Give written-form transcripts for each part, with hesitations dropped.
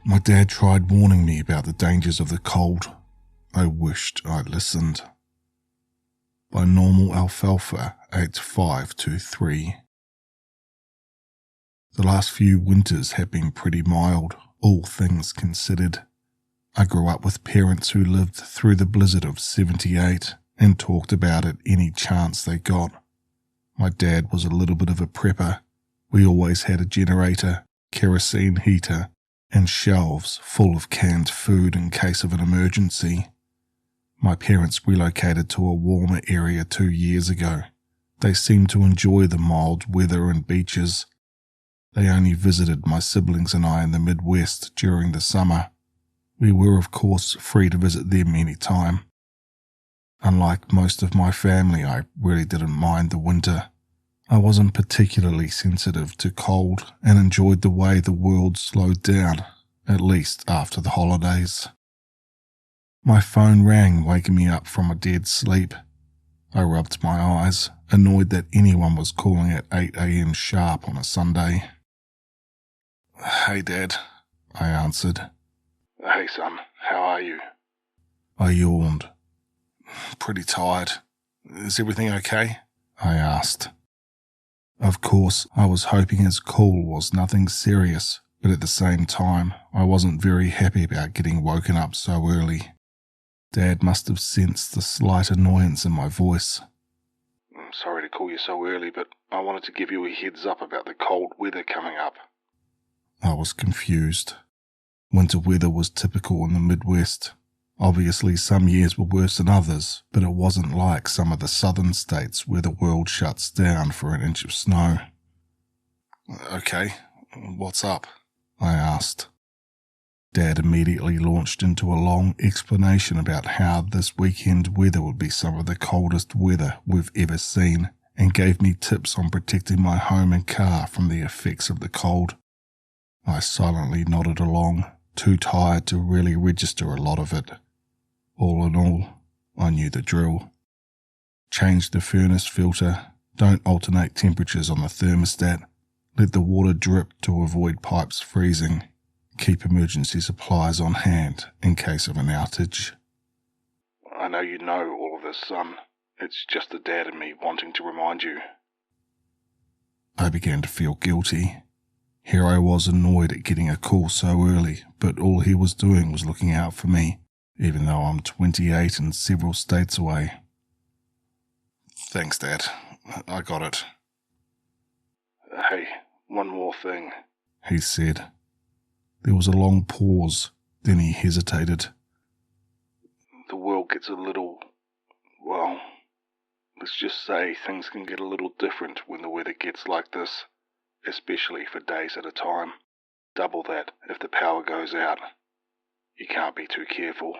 My dad tried warning me about the dangers of the cold. I wished I'd listened. By Normal Alfalfa 8523. The last few winters have been pretty mild, all things considered. I grew up with parents who lived through the blizzard of 78 and talked about it any chance they got. My dad was a little bit of a prepper. We always had a generator, kerosene heater, and shelves full of canned food in case of an emergency. My parents relocated to a warmer area 2 years ago. They seemed to enjoy the mild weather and beaches. They only visited my siblings and I in the Midwest during the summer. We were, of course, free to visit them any time. Unlike most of my family, I really didn't mind the winter. I wasn't particularly sensitive to cold and enjoyed the way the world slowed down, at least after the holidays. My phone rang, waking me up from a dead sleep. I rubbed my eyes, annoyed that anyone was calling at 8 a.m. sharp on a Sunday. "Hey, Dad," I answered. "Hey, son, how are you?" I yawned. "Pretty tired. Is everything okay?" I asked. Of course, I was hoping his call was nothing serious, but at the same time, I wasn't very happy about getting woken up so early. Dad must have sensed the slight annoyance in my voice. "I'm sorry to call you so early, but I wanted to give you a heads up about the cold weather coming up." I was confused. Winter weather was typical in the Midwest. Obviously, some years were worse than others, but it wasn't like some of the southern states where the world shuts down for an inch of snow. "Okay, what's up?" I asked. Dad immediately launched into a long explanation about how this weekend weather would be some of the coldest weather we've ever seen, and gave me tips on protecting my home and car from the effects of the cold. I silently nodded along, too tired to really register a lot of it. All in all, I knew the drill. Change the furnace filter, don't alternate temperatures on the thermostat, let the water drip to avoid pipes freezing, keep emergency supplies on hand in case of an outage. "I know you know all of this, son. It's just the dad and me wanting to remind you." I began to feel guilty. Here I was annoyed at getting a call so early, but all he was doing was looking out for me, even though I'm 28 and several states away. "Thanks, Dad. I got it." "Hey, one more thing," he said. There was a long pause, then he hesitated. "The world gets a little, well, let's just say things can get a little different when the weather gets like this, especially for days at a time. Double that if the power goes out. You can't be too careful."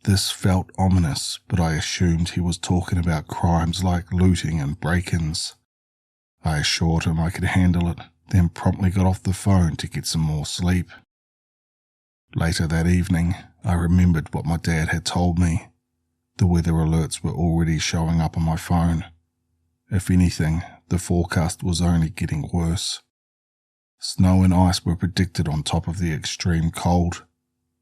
This felt ominous, but I assumed he was talking about crimes like looting and break-ins. I assured him I could handle it, then promptly got off the phone to get some more sleep. Later that evening, I remembered what my dad had told me. The weather alerts were already showing up on my phone. If anything, the forecast was only getting worse. Snow and ice were predicted on top of the extreme cold.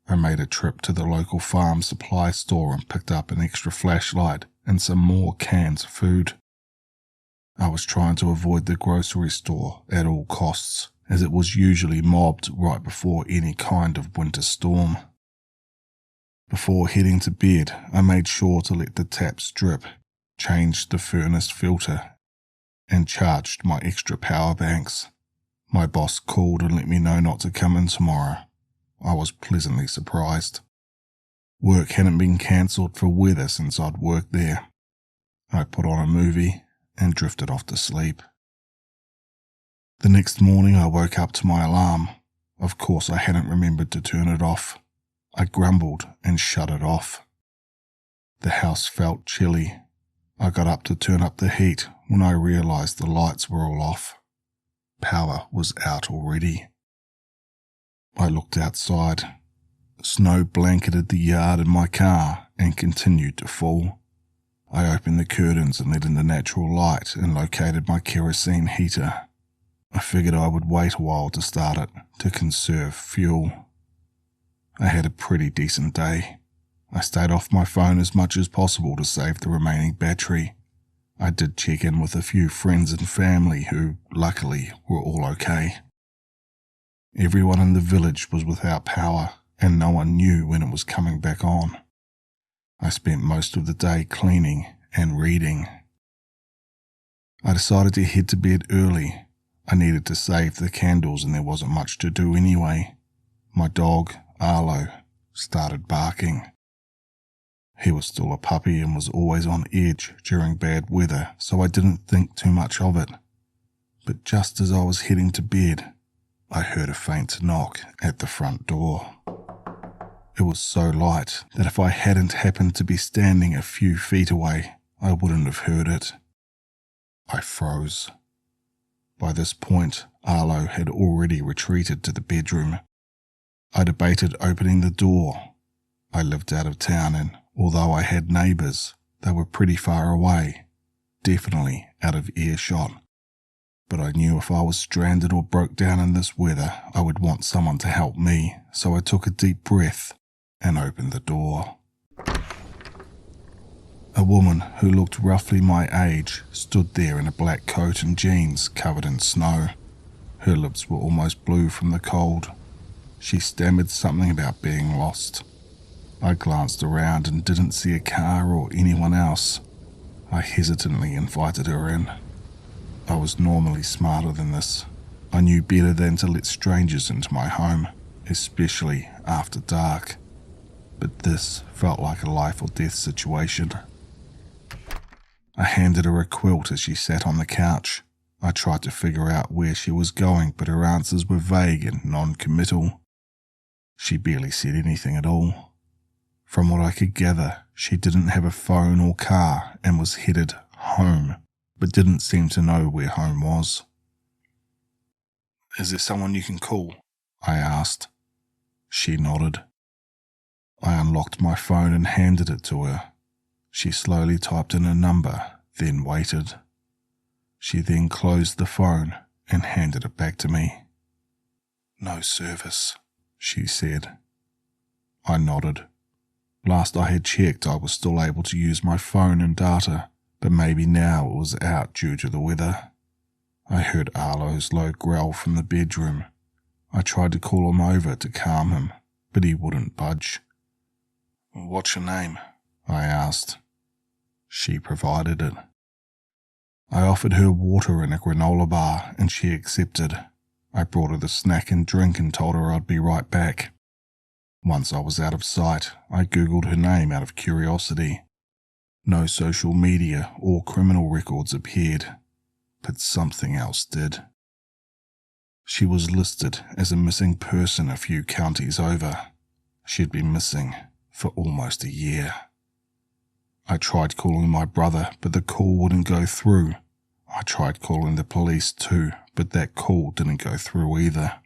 I made a trip to the local farm supply store and picked up an extra flashlight and some more canned food. I was trying to avoid the grocery store at all costs, as it was usually mobbed right before any kind of winter storm. Before heading to bed, I made sure to let the taps drip, changed the furnace filter, and charged my extra power banks. My boss called and let me know not to come in tomorrow. I was pleasantly surprised. Work hadn't been cancelled for weather since I'd worked there. I put on a movie and drifted off to sleep. The next morning I woke up to my alarm. Of course I hadn't remembered to turn it off. I grumbled and shut it off. The house felt chilly. I got up to turn up the heat when I realised the lights were all off. Power was out already. I looked outside. Snow blanketed the yard and my car and continued to fall. I opened the curtains and let in the natural light and located my kerosene heater. I figured I would wait a while to start it to conserve fuel. I had a pretty decent day. I stayed off my phone as much as possible to save the remaining battery. I did check in with a few friends and family who, luckily, were all okay. Everyone in the village was without power, and no one knew when it was coming back on. I spent most of the day cleaning and reading. I decided to head to bed early. I needed to save the candles and there wasn't much to do anyway. My dog, Arlo, started barking. He was still a puppy and was always on edge during bad weather, so I didn't think too much of it. But just as I was heading to bed, I heard a faint knock at the front door. It was so light that if I hadn't happened to be standing a few feet away, I wouldn't have heard it. I froze. By this point, Arlo had already retreated to the bedroom. I debated opening the door. I lived out of town and, although I had neighbours, they were pretty far away, definitely out of earshot. But I knew if I was stranded or broke down in this weather, I would want someone to help me, so I took a deep breath and opened the door. A woman who looked roughly my age stood there in a black coat and jeans covered in snow. Her lips were almost blue from the cold. She stammered something about being lost. I glanced around and didn't see a car or anyone else. I hesitantly invited her in. I was normally smarter than this. I knew better than to let strangers into my home, especially after dark. But this felt like a life or death situation. I handed her a quilt as she sat on the couch. I tried to figure out where she was going, but her answers were vague and non-committal. She barely said anything at all. From what I could gather, she didn't have a phone or car and was headed home, but didn't seem to know where home was. "Is there someone you can call?" I asked. She nodded. I unlocked my phone and handed it to her. She slowly typed in a number, then waited. She then closed the phone and handed it back to me. "No service," she said. I nodded. Last I had checked, I was still able to use my phone and data, but maybe now it was out due to the weather. I heard Arlo's low growl from the bedroom. I tried to call him over to calm him, but he wouldn't budge. "What's your name?" I asked. She provided it. I offered her water and a granola bar, and she accepted. I brought her the snack and drink and told her I'd be right back. Once I was out of sight, I googled her name out of curiosity. No social media or criminal records appeared, but something else did. She was listed as a missing person a few counties over. She'd been missing for almost a year. I tried calling my brother, but the call wouldn't go through. I tried calling the police too, but that call didn't go through either.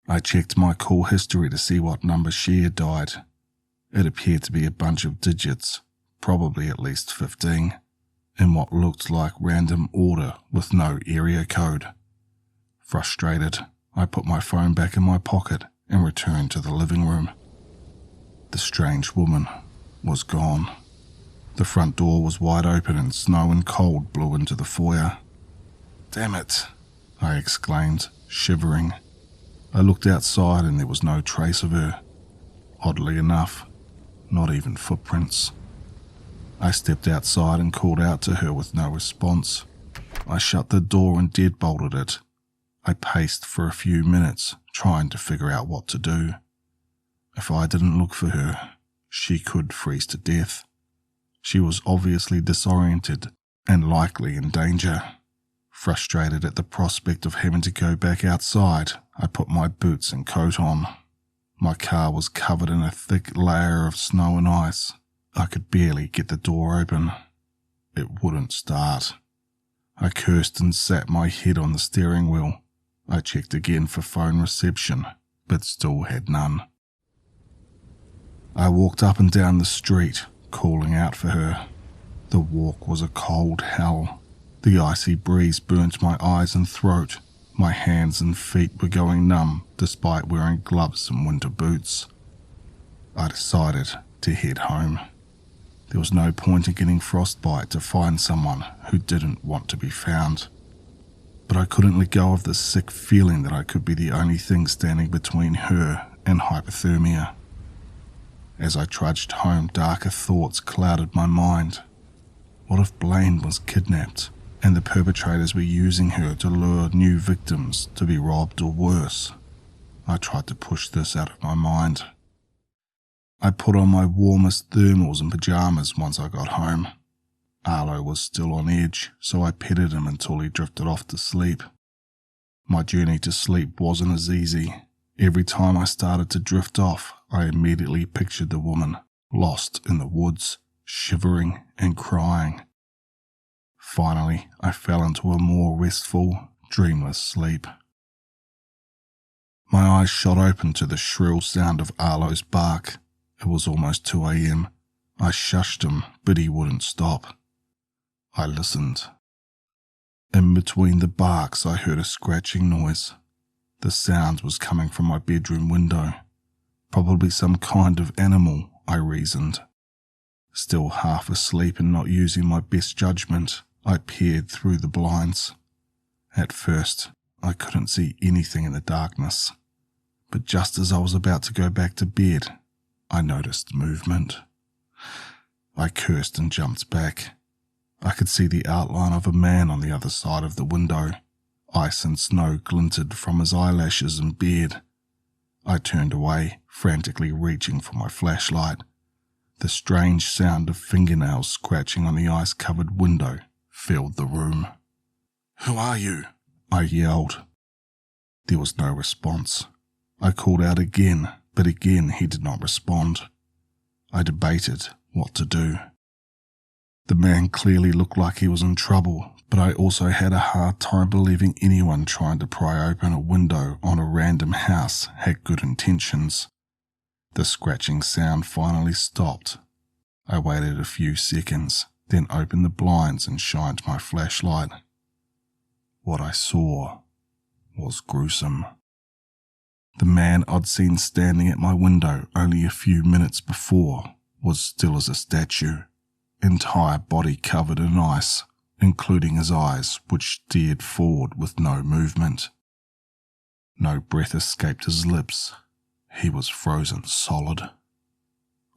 I checked my call history to see what number she had died. It appeared to be a bunch of digits, probably at least 15, in what looked like random order with no area code. Frustrated, I put my phone back in my pocket and returned to the living room. The strange woman was gone. The front door was wide open and snow and cold blew into the foyer. "Damn it," I exclaimed, shivering. I looked outside and there was no trace of her. Oddly enough, not even footprints. I stepped outside and called out to her with no response. I shut the door and deadbolted it. I paced for a few minutes, trying to figure out what to do. If I didn't look for her, she could freeze to death. She was obviously disoriented and likely in danger. Frustrated at the prospect of having to go back outside, I put my boots and coat on. My car was covered in a thick layer of snow and ice. I could barely get the door open. It wouldn't start. I cursed and sat my head on the steering wheel. I checked again for phone reception, but still had none. I walked up and down the street, calling out for her. The walk was a cold hell. The icy breeze burnt my eyes and throat, My hands and feet were going numb despite wearing gloves and winter boots. I decided to head home. There was no point in getting frostbite to find someone who didn't want to be found. But I couldn't let go of the sick feeling that I could be the only thing standing between her and hypothermia. As I trudged home, darker thoughts clouded my mind. What if Blaine was kidnapped and the perpetrators were using her to lure new victims to be robbed or worse? I tried to push this out of my mind. I put on my warmest thermals and pajamas once I got home. Arlo was still on edge, so I petted him until he drifted off to sleep. My journey to sleep wasn't as easy. Every time I started to drift off, I immediately pictured the woman, lost in the woods, shivering and crying. Finally, I fell into a more restful, dreamless sleep. My eyes shot open to the shrill sound of Arlo's bark. It was almost 2 a.m. I shushed him, but he wouldn't stop. I listened. In between the barks, I heard a scratching noise. The sound was coming from my bedroom window. Probably some kind of animal, I reasoned. Still half asleep and not using my best judgment, I peered through the blinds. At first, I couldn't see anything in the darkness, but just as I was about to go back to bed, I noticed movement. I cursed and jumped back. I could see the outline of a man on the other side of the window. Ice and snow glinted from his eyelashes and beard. I turned away, frantically reaching for my flashlight. The strange sound of fingernails scratching on the ice-covered window filled the room. "Who are you?" I yelled. There was no response. I called out again, but again he did not respond. I debated what to do. The man clearly looked like he was in trouble, but I also had a hard time believing anyone trying to pry open a window on a random house had good intentions. The scratching sound finally stopped. I waited a few seconds, then opened the blinds and shined my flashlight. What I saw was gruesome. The man I'd seen standing at my window only a few minutes before was still as a statue, entire body covered in ice, including his eyes, which stared forward with no movement. No breath escaped his lips. He was frozen solid.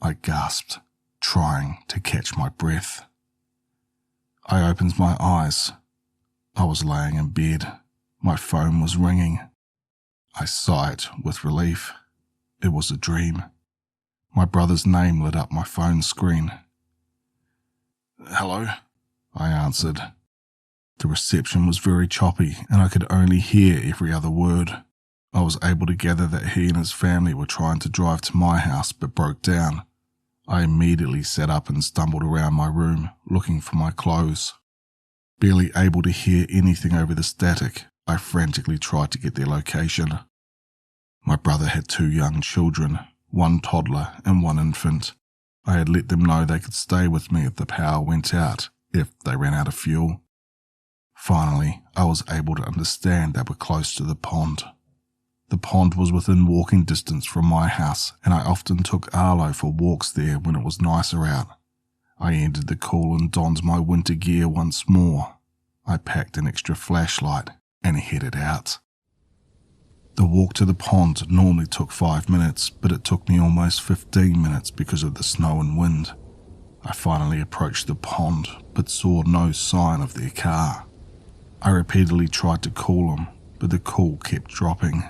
I gasped, trying to catch my breath. I opened my eyes. I was laying in bed. My phone was ringing. I sighed with relief. It was a dream. My brother's name lit up my phone screen. "Hello?" I answered. The reception was very choppy, and I could only hear every other word. I was able to gather that he and his family were trying to drive to my house but broke down. I immediately sat up and stumbled around my room, looking for my clothes. Barely able to hear anything over the static, I frantically tried to get their location. My brother had 2 young children, 1 toddler and 1 infant. I had let them know they could stay with me if the power went out, if they ran out of fuel. Finally, I was able to understand they were close to the pond. The pond was within walking distance from my house, and I often took Arlo for walks there when it was nicer out. I ended the call and donned my winter gear once more. I packed an extra flashlight and headed out. The walk to the pond normally took 5 minutes, but it took me almost 15 minutes because of the snow and wind. I finally approached the pond, but saw no sign of their car. I repeatedly tried to call them, but the call kept dropping.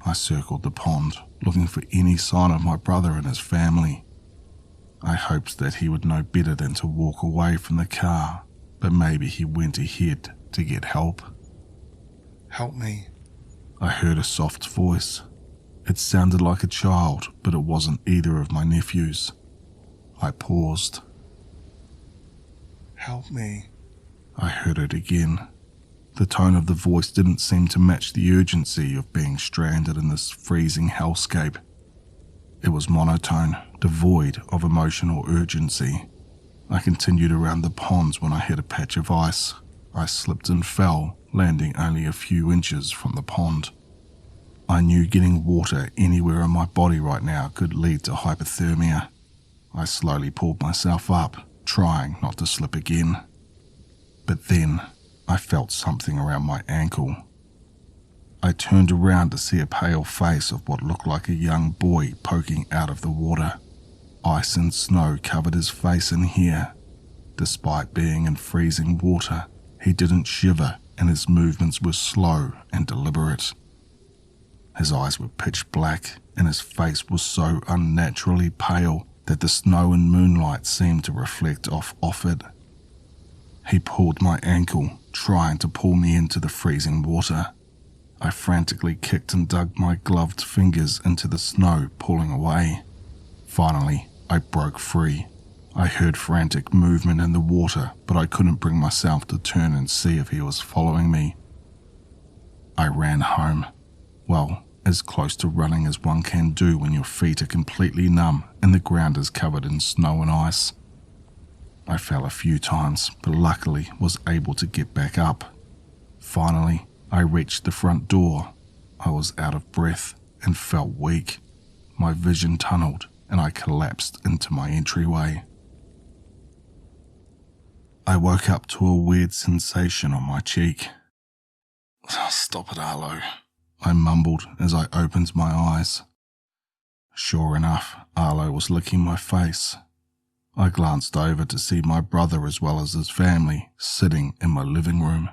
I circled the pond, looking for any sign of my brother and his family. I hoped that he would know better than to walk away from the car, but maybe he went ahead to get help. "Help me," I heard a soft voice. It sounded like a child, but it wasn't either of my nephews. I paused. "Help me," I heard it again. The tone of the voice didn't seem to match the urgency of being stranded in this freezing hellscape. It was monotone, devoid of emotion or urgency. I continued around the ponds when I hit a patch of ice. I slipped and fell, landing only a few inches from the pond. I knew getting water anywhere in my body right now could lead to hypothermia. I slowly pulled myself up, trying not to slip again. But then I felt something around my ankle. I turned around to see a pale face of what looked like a young boy poking out of the water. Ice and snow covered his face and hair. Despite being in freezing water, he didn't shiver and his movements were slow and deliberate. His eyes were pitch black and his face was so unnaturally pale that the snow and moonlight seemed to reflect off it. He pulled my ankle, trying to pull me into the freezing water. I frantically kicked and dug my gloved fingers into the snow, pulling away. Finally, I broke free. I heard frantic movement in the water, but I couldn't bring myself to turn and see if he was following me. I ran home. Well, as close to running as one can do when your feet are completely numb and the ground is covered in snow and ice. I fell a few times, but luckily was able to get back up. Finally, I reached the front door. I was out of breath and felt weak. My vision tunneled and I collapsed into my entryway. I woke up to a weird sensation on my cheek. "Stop it, Arlo," I mumbled as I opened my eyes. Sure enough, Arlo was licking my face. I glanced over to see my brother as well as his family sitting in my living room.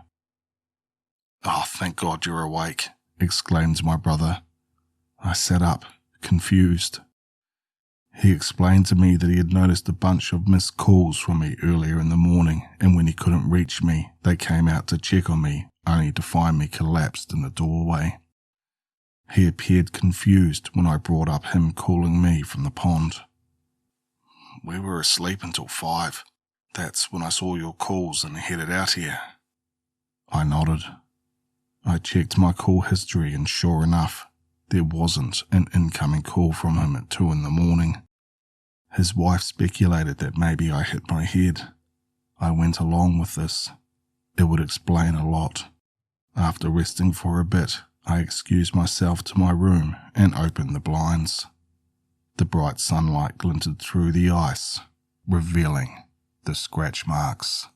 "Oh, thank God you're awake," exclaimed my brother. I sat up, confused. He explained to me that he had noticed a bunch of missed calls from me earlier in the morning, and when he couldn't reach me, they came out to check on me, only to find me collapsed in the doorway. He appeared confused when I brought up him calling me from the pond. "We were asleep until 5. That's when I saw your calls and headed out here." I nodded. I checked my call history and sure enough, there wasn't an incoming call from him at 2 in the morning. His wife speculated that maybe I hit my head. I went along with this. It would explain a lot. After resting for a bit, I excused myself to my room and opened the blinds. The bright sunlight glinted through the ice, revealing the scratch marks.